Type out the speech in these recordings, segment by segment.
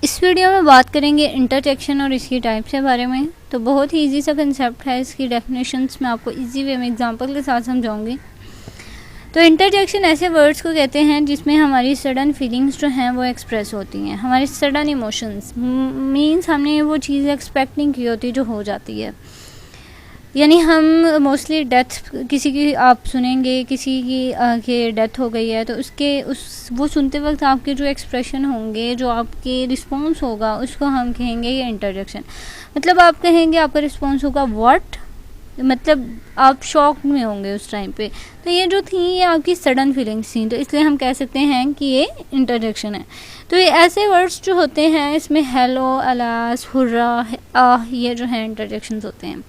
इस वीडियो में बात करेंगे इंटरजेक्शन और इसकी टाइप्स के बारे में। तो बहुत ही इजी सा कंसेप्ट है, इसकी डेफिनेशंस मैं आपको इजी वे में एग्जांपल के साथ समझाऊंगी। तो इंटरजेक्शन ऐसे वर्ड्स को कहते हैं जिसमें हमारी सडन फीलिंग्स जो हैं वो एक्सप्रेस होती हैं, हमारी सडन इमोशंस मीन्स हमने वो चीज़ एक्सपेक्ट नहीं की होती जो हो जाती है। यानी हम मोस्टली डेथ किसी की आप सुनेंगे, किसी की डेथ हो गई है तो वो सुनते वक्त आपके जो एक्सप्रेशन होंगे, जो आपके रिस्पॉन्स होगा, उसको हम कहेंगे ये इंटरजेक्शन। मतलब आप कहेंगे, आपका रिस्पॉन्स होगा व्हाट, मतलब आप शॉक में होंगे उस टाइम पे। तो ये जो थी ये आपकी सडन फीलिंग्स थी, तो इसलिए हम कह सकते हैं कि ये इंटरजेक्शन है। तो ये ऐसे वर्ड्स जो होते हैं इसमें हेलो, अलास, हुर्रा, ये जो है इंटरजेक्शंस होते हैं।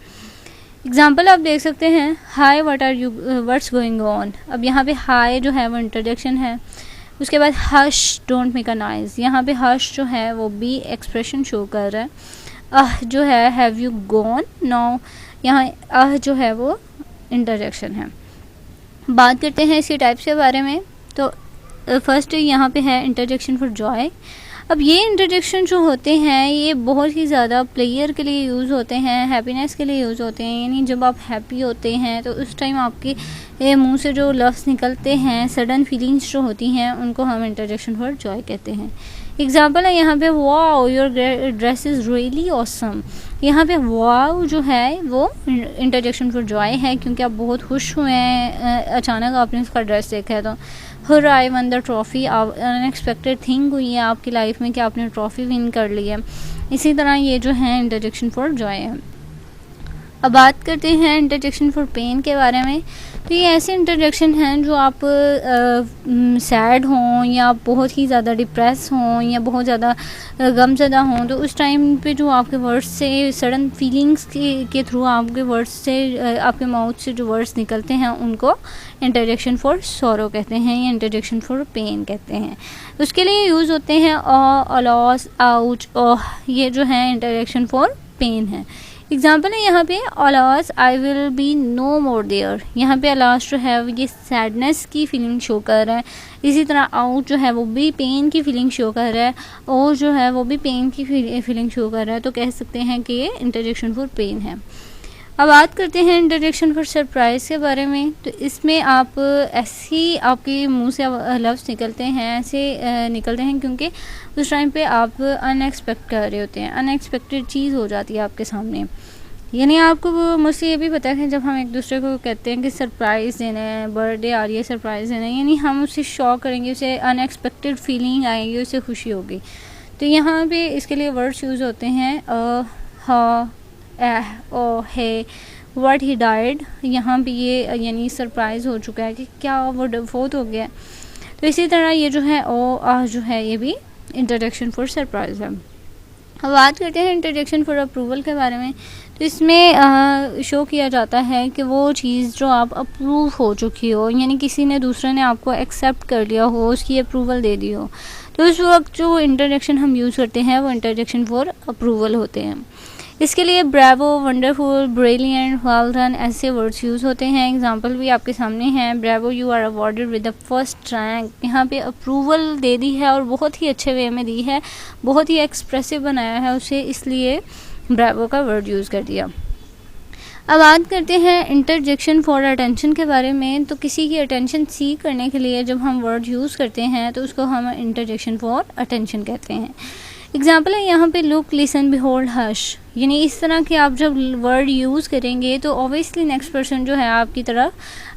एग्जाम्पल आप देख सकते हैं, hi what are you, what's going on. अब यहाँ पे हाय जो है वो इंट्रोडक्शन है। उसके बाद hush, don't make a noise. यहाँ पे हश जो है वो बी एक्सप्रेशन शो कर रहा है। जो है हैव यू गॉन नाउ, यहाँ जो है वो इंटरजेक्शन है। बात करते हैं इसके टाइप्स के बारे में। तो फर्स्ट यहाँ पे है इंटरजेक्शन फॉर जॉय। अब ये इंटरजेक्शन जो होते हैं ये बहुत ही ज़्यादा प्लेयर के लिए यूज़ होते हैं, हैप्पीनेस के लिए यूज़ होते हैं। यानी जब आप हैप्पी होते हैं तो उस टाइम आपके मुंह से जो लफ्ज़ निकलते हैं, सडन फीलिंग्स जो होती हैं, उनको हम इंटरजेक्शन फॉर जॉय कहते हैं। एग्जाम्पल है यहाँ पे, wow your dress is really awesome. यहाँ पे वाओ जो है वो इंटरजेक्शन फॉर जॉय है, क्योंकि आप बहुत खुश हुए हैं, अचानक आपने उसका ड्रेस देखा है। तो hurrah, I one the trophy, unexpected thing हुई है आपकी लाइफ में कि आपने ट्रॉफ़ी विन कर ली है। इसी तरह ये जो है इंटरजेक्शन फॉर जॉय है। अब बात करते हैं इंटरजेक्शन फॉर पेन के बारे में। तो ये ऐसे इंटरजेक्शन हैं जो आप सैड हों या बहुत ही ज़्यादा डिप्रेस हों या बहुत ज़्यादा गमज़दा हों, तो उस टाइम पे जो आपके वर्ड्स से सडन फीलिंग्स के थ्रू आपके वर्ड्स से, आपके माउथ से जो वर्ड्स निकलते हैं, उनको इंटरजेक्शन फॉर सॉरो कहते हैं या इंटरजेक्शन फॉर पेन कहते हैं। उसके लिए यूज़ होते हैं अलॉस, आउच, ये जो है इंटरजेक्शन फॉर पेन है। एग्जाम्पल है यहाँ पे, alas I will be no more there. यहाँ पे अलास जो है ये सैडनेस की फीलिंग शो कर रहा है। इसी तरह आउट जो है वो भी पेन की फीलिंग शो कर रहा है, और जो है वो भी पेन की फीलिंग शो कर रहा है। तो कह सकते हैं कि ये इंटरजेक्शन फॉर पेन है। अब बात करते हैं इंटरजेक्शन फॉर सरप्राइज़ के बारे में। तो इसमें आप ऐसी आपके मुंह से लफ्ज़ निकलते हैं, ऐसे निकलते हैं क्योंकि उस टाइम पे आप अनएक्सपेक्ट कर रहे होते हैं, अनएक्सपेक्टेड चीज़ हो जाती है आपके सामने। यानी आपको वो मुझसे ये भी पता है कि जब हम एक दूसरे को कहते हैं कि सरप्राइज़ देना है, बर्थडे आ रही है, सरप्राइज़ देना है, यानी हम उसे शॉक करेंगे, उसे अनएक्सपेक्टेड फीलिंग आएगी, उसे खुशी होगी। तो यहाँ पे इसके लिए वर्ड्स यूज़ होते हैं हा, ओ है, व्हाट ही डाइड। यहाँ पे ये यानी सरप्राइज़ हो चुका है कि क्या वो फोत हो गया। तो इसी तरह ये जो है जो है ये भी इंटरजेक्शन फॉर सरप्राइज़ है। अब बात करते हैं इंटरजेक्शन फॉर अप्रूवल के बारे में। तो इसमें शो किया जाता है कि वो चीज़ जो आप अप्रूव हो चुकी हो, यानी किसी ने, दूसरे ने आपको एक्सेप्ट कर लिया हो, उसकी अप्रूवल दे दी हो, तो उस वक्त जो इंटरजेक्शन हम यूज़ करते हैं वो इंटरजेक्शन फॉर अप्रूवल होते हैं। इसके लिए bravo, wonderful, brilliant, well done ऐसे वर्ड्स यूज़ होते हैं। एग्जांपल भी आपके सामने हैं, bravo you are awarded with the first rank. यहाँ पे अप्रूवल दे दी है और बहुत ही अच्छे वे में दी है, बहुत ही एक्सप्रेसिव बनाया है उसे, इसलिए ब्रेवो का वर्ड यूज़ कर दिया। अब बात करते हैं इंटरजेक्शन फॉर अटेंशन के बारे में। तो किसी की अटेंशन सीख करने के लिए जब हम वर्ड यूज़ करते हैं तो उसको हम इंटरजेक्शन फॉर अटेंशन कहते हैं। एग्जाम्पल है यहाँ पे, लुक, लिसन, बिहोल्ड, हश। यानी इस तरह के आप जब वर्ड यूज़ करेंगे तो ऑब्वियसली नेक्स्ट पर्सन जो है आपकी तरफ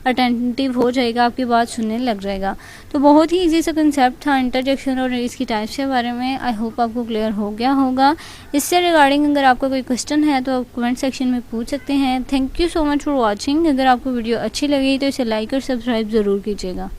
अटेंटिव हो जाएगा, आपकी बात सुनने लग जाएगा। तो बहुत ही इजी सा कंसेप्ट था इंटरजेक्शन और इसकी टाइप्स के बारे में। आई होप आपको क्लियर हो गया होगा। इससे रिगार्डिंग अगर आपका कोई क्वेश्चन है तो आप कमेंट सेक्शन में पूछ सकते हैं। Thank you so much for watching. अगर आपको वीडियो अच्छी लगी तो इसे लाइक और सब्सक्राइब ज़रूर कीजिएगा।